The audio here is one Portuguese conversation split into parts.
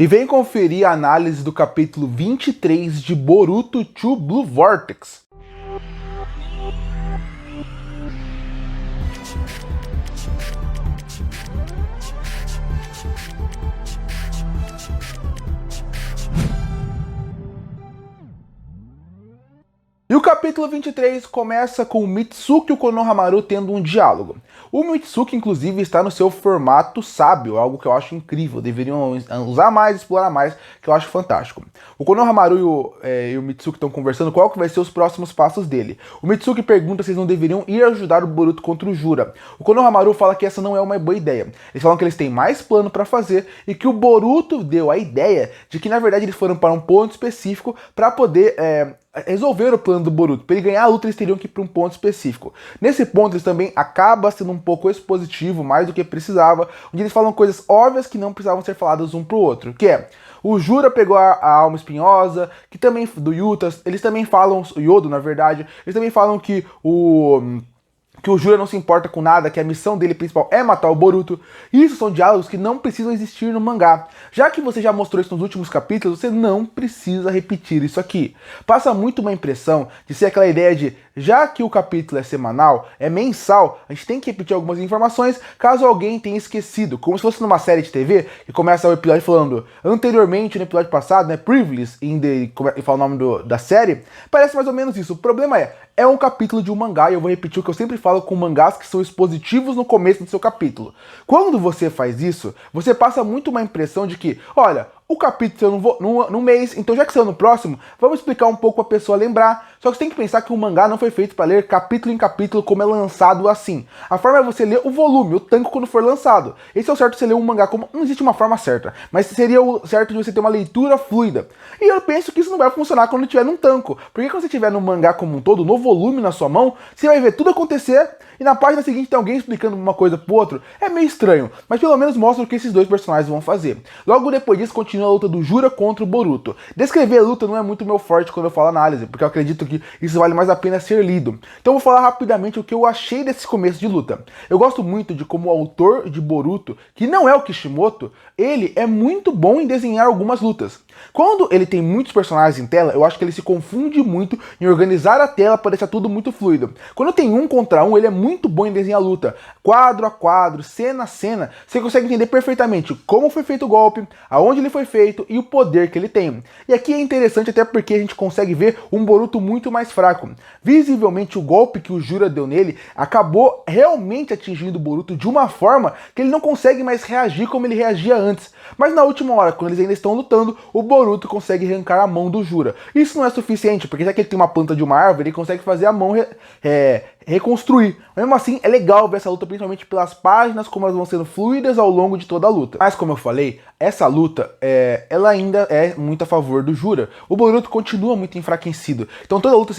E vem conferir a análise do capítulo 23 de Boruto to Blue Vortex. E o capítulo 23 começa com o Mitsuki e o Konohamaru tendo um diálogo. O Mitsuki, inclusive, está no seu formato sábio, algo que eu acho incrível. Deveriam usar mais, explorar mais, que eu acho fantástico. O Konohamaru e o Mitsuki estão conversando qual que vai ser os próximos passos dele. O Mitsuki pergunta se eles não deveriam ir ajudar o Boruto contra o Jura. O Konohamaru fala que essa não é uma boa ideia. Eles falam que eles têm mais plano para fazer e que o Boruto deu a ideia de que, na verdade, eles foram para um ponto específico para poder resolver o plano do Boruto. Para ele ganhar a luta, eles teriam que ir para um ponto específico. Nesse ponto, eles também acaba sendo um pouco expositivo, mais do que precisava, onde eles falam coisas óbvias que não precisavam ser faladas um pro outro, que é: o Jura pegou a alma espinhosa, que também do Yutas, eles também falam, o Yodo, na verdade, eles também falam que o Jura não se importa com nada, que a missão dele principal é matar o Boruto. Isso são diálogos que não precisam existir no mangá. Já que você já mostrou isso nos últimos capítulos, você não precisa repetir isso aqui. Passa muito uma impressão de ser aquela ideia de, já que o capítulo é semanal, é mensal, a gente tem que repetir algumas informações caso alguém tenha esquecido. Como se fosse numa série de TV, que começa o episódio falando anteriormente, no episódio passado, né, Previously, e fala o nome da série. Parece mais ou menos isso. O problema é um capítulo de um mangá, e eu vou repetir o que eu sempre falo com mangás que são expositivos no começo do seu capítulo. Quando você faz isso, você passa muito uma impressão de que, olha, o capítulo eu não vou no mês, então já que saiu no próximo, vamos explicar um pouco pra pessoa lembrar. Só que você tem que pensar que o mangá não foi feito para ler capítulo em capítulo como é lançado assim. A forma é você ler o volume, o tanco quando for lançado. Esse é o certo de você ler um mangá como... Não existe uma forma certa, mas seria o certo de você ter uma leitura fluida. E eu penso que isso não vai funcionar quando tiver num tanco. Porque quando você tiver no mangá como um todo, no volume na sua mão, você vai ver tudo acontecer e na página seguinte tem alguém explicando uma coisa pro outro. É meio estranho, mas pelo menos mostra o que esses dois personagens vão fazer. Logo depois disso, continua a luta do Jura contra o Boruto. Descrever a luta não é muito meu forte quando eu falo análise, porque eu acredito que isso vale mais a pena ser lido. Então eu vou falar rapidamente o que eu achei desse começo de luta. Eu gosto muito de como o autor de Boruto, que não é o Kishimoto, ele é muito bom em desenhar algumas lutas. Quando ele tem muitos personagens em tela, eu acho que ele se confunde muito em organizar a tela para deixar tudo muito fluido. Quando tem um contra um, ele é muito bom em desenhar a luta. Quadro a quadro, cena a cena, você consegue entender perfeitamente como foi feito o golpe, aonde ele foi feito e o poder que ele tem. E aqui é interessante até porque a gente consegue ver um Boruto muito mais fraco. Visivelmente o golpe que o Jura deu nele acabou realmente atingindo o Boruto de uma forma que ele não consegue mais reagir como ele reagia antes. Mas na última hora, quando eles ainda estão lutando, o Boruto consegue arrancar a mão do Jura. Isso não é suficiente, porque já que ele tem uma planta de uma árvore, ele consegue fazer a mão reconstruir. Mas mesmo assim, é legal ver essa luta, principalmente pelas páginas, como elas vão sendo fluidas ao longo de toda a luta. Mas como eu falei, essa luta, ela ainda é muito a favor do Jura. O Boruto continua muito enfraquecido. Então toda a luta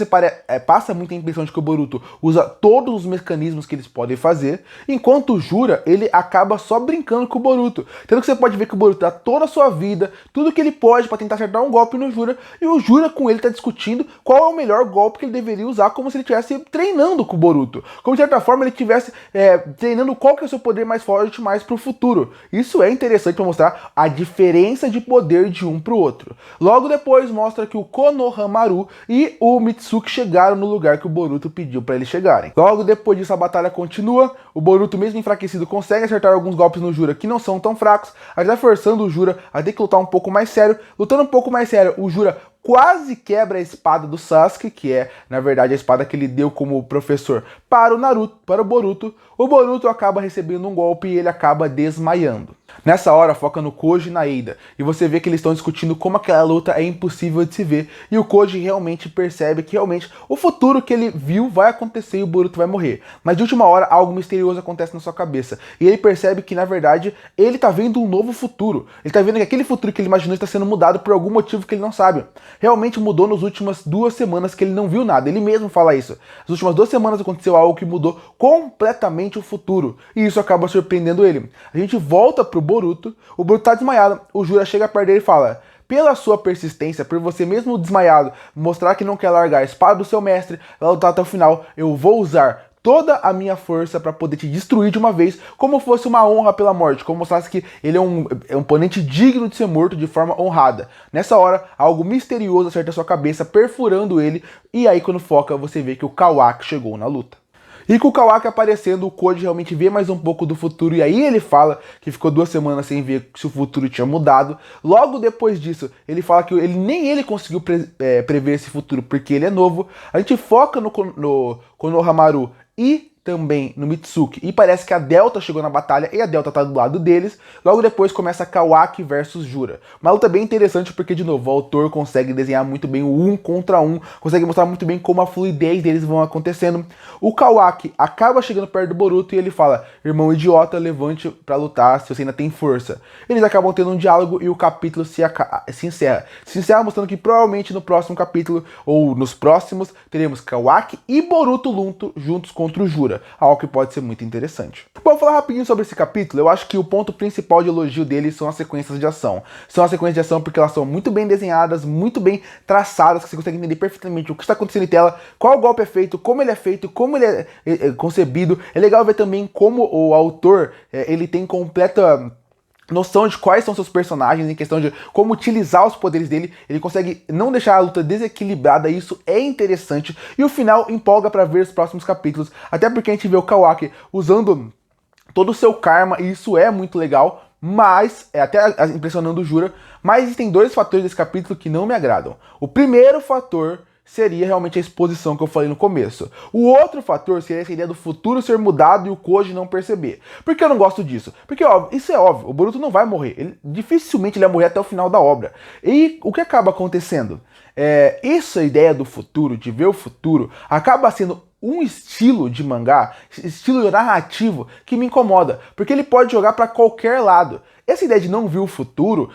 passa muito a impressão de que o Boruto usa todos os mecanismos que eles podem fazer, enquanto o Jura, ele acaba só brincando com o Boruto. Tanto que você pode ver que o Boruto dá toda a sua vida, tudo que ele pode para tentar acertar um golpe no Jura, e o Jura com ele tá discutindo qual é o melhor golpe que ele deveria usar, como se ele estivesse treinando com o Boruto. Como de certa forma ele estivesse treinando qual que é o seu poder mais forte mais pro futuro. Isso é interessante para mostrar a diferença de poder de um pro outro. Logo depois mostra que o Konohamaru e o Mitsuki chegaram no lugar que o Boruto pediu para eles chegarem. Logo depois disso a batalha continua, o Boruto mesmo enfraquecido consegue acertar alguns golpes no Jura que não são tão fracos, até forçando o Jura a ter que lutar um pouco mais sério. Lutando um pouco mais sério, o Jura quase quebra a espada do Sasuke, que é, na verdade, a espada que ele deu como professor para o Boruto. O Boruto acaba recebendo um golpe e ele acaba desmaiando. Nessa hora, foca no Koji e na Ida, e você vê que eles estão discutindo como aquela luta é impossível de se ver, e o Koji realmente percebe que realmente o futuro que ele viu vai acontecer e o Boruto vai morrer. Mas de última hora, algo misterioso acontece na sua cabeça, e ele percebe que, na verdade, ele tá vendo um novo futuro. Ele tá vendo que aquele futuro que ele imaginou está sendo mudado por algum motivo que ele não sabe. Realmente mudou nas últimas 2 semanas que ele não viu nada, ele mesmo fala isso. Nas últimas 2 semanas aconteceu algo que mudou completamente o futuro, e isso acaba surpreendendo ele. A gente volta pro Boruto, o Boruto tá desmaiado, o Jura chega perto dele e fala: pela sua persistência, por você mesmo desmaiado, mostrar que não quer largar a espada do seu mestre, vai lutar até o final, eu vou usar toda a minha força para poder te destruir de uma vez, como fosse uma honra pela morte, como mostrasse que ele é um oponente digno de ser morto de forma honrada. Nessa hora, algo misterioso acerta sua cabeça, perfurando ele, e aí quando foca, você vê que o Kawaki chegou na luta. E com o Kawaki aparecendo, o Koji realmente vê mais um pouco do futuro, e aí ele fala que ficou 2 semanas sem ver se o futuro tinha mudado. Logo depois disso, ele fala que nem ele conseguiu prever esse futuro, porque ele é novo. A gente foca no Konohamaru e também no Mitsuki, e parece que a Delta chegou na batalha e a Delta tá do lado deles. Logo depois começa Kawaki versus Jura. Uma luta bem interessante porque, de novo, o autor consegue desenhar muito bem o 1 contra 1, consegue mostrar muito bem como a fluidez deles vão acontecendo. O Kawaki acaba chegando perto do Boruto e ele fala: irmão idiota, levante pra lutar se você ainda tem força. Eles acabam tendo um diálogo e o capítulo se encerra. Se encerra mostrando que provavelmente no próximo capítulo, ou nos próximos, teremos Kawaki e Boruto juntos contra o Jura. Algo que pode ser muito interessante. Bom, vou falar rapidinho sobre esse capítulo. Eu acho que o ponto principal de elogio dele são as sequências de ação. São as sequências de ação porque elas são muito bem desenhadas, muito bem traçadas, que você consegue entender perfeitamente o que está acontecendo em tela, qual golpe é feito, como ele é concebido. É legal ver também como o autor ele tem completa noção de quais são seus personagens, em questão de como utilizar os poderes dele. Ele consegue não deixar a luta desequilibrada, e isso é interessante. E o final empolga para ver os próximos capítulos, até porque a gente vê o Kawaki usando todo o seu karma, e isso é muito legal, mas é até impressionando o Jura. Mas existem 2 fatores desse capítulo que não me agradam. O primeiro fator seria realmente a exposição que eu falei no começo. O outro fator seria essa ideia do futuro ser mudado e o Koji não perceber. Por que eu não gosto disso? Porque, óbvio, isso é óbvio, o Boruto não vai morrer. Dificilmente ele vai morrer até o final da obra. E o que acaba acontecendo? Essa ideia do futuro, de ver o futuro, acaba sendo um estilo de mangá, estilo narrativo, que me incomoda. Porque ele pode jogar para qualquer lado. Essa ideia de não ver o futuro,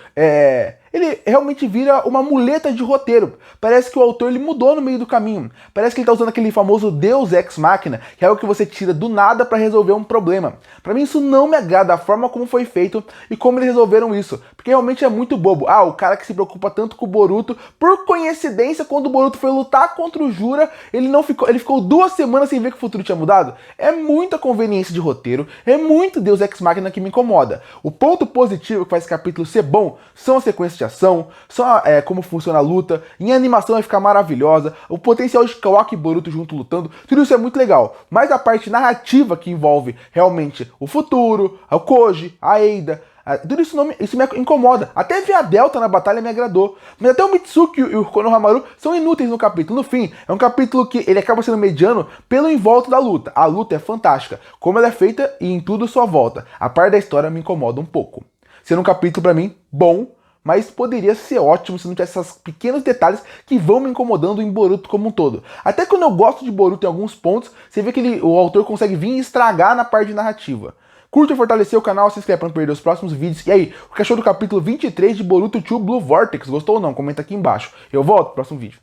ele realmente vira uma muleta de roteiro. Parece que o autor ele mudou no meio do caminho. Parece que ele está usando aquele famoso Deus Ex Machina, que é algo que você tira do nada para resolver um problema. Para mim isso não me agrada, a forma como foi feito e como eles resolveram isso. Porque realmente é muito bobo. O cara que se preocupa tanto com o Boruto, por coincidência, quando o Boruto foi lutar contra o Jura, ele ficou 2 semanas sem ver que o futuro tinha mudado. É muita conveniência de roteiro, é muito Deus Ex Machina que me incomoda. O ponto positivo que faz esse capítulo ser bom são as sequências de ação, só como funciona a luta, em animação vai ficar maravilhosa, o potencial de Kawaki e Boruto junto lutando, tudo isso é muito legal. Mas a parte narrativa que envolve realmente o futuro, o Koji, a Eida, tudo isso, isso me incomoda. Até ver a Delta na batalha me agradou. Mas até o Mitsuki e o Konohamaru são inúteis no capítulo. No fim, é um capítulo que ele acaba sendo mediano pelo em volta da luta. A luta é fantástica, como ela é feita e em tudo sua volta. A parte da história me incomoda um pouco. Sendo um capítulo, pra mim, bom, mas poderia ser ótimo se não tivesse esses pequenos detalhes que vão me incomodando em Boruto como um todo. Até quando eu gosto de Boruto em alguns pontos, você vê que o autor consegue vir e estragar na parte de narrativa. Curta e fortalecer o canal, se inscreve para não perder os próximos vídeos. E aí, o que achou do capítulo 23 de Boruto 2 Blue Vortex? Gostou ou não? Comenta aqui embaixo. Eu volto no próximo vídeo.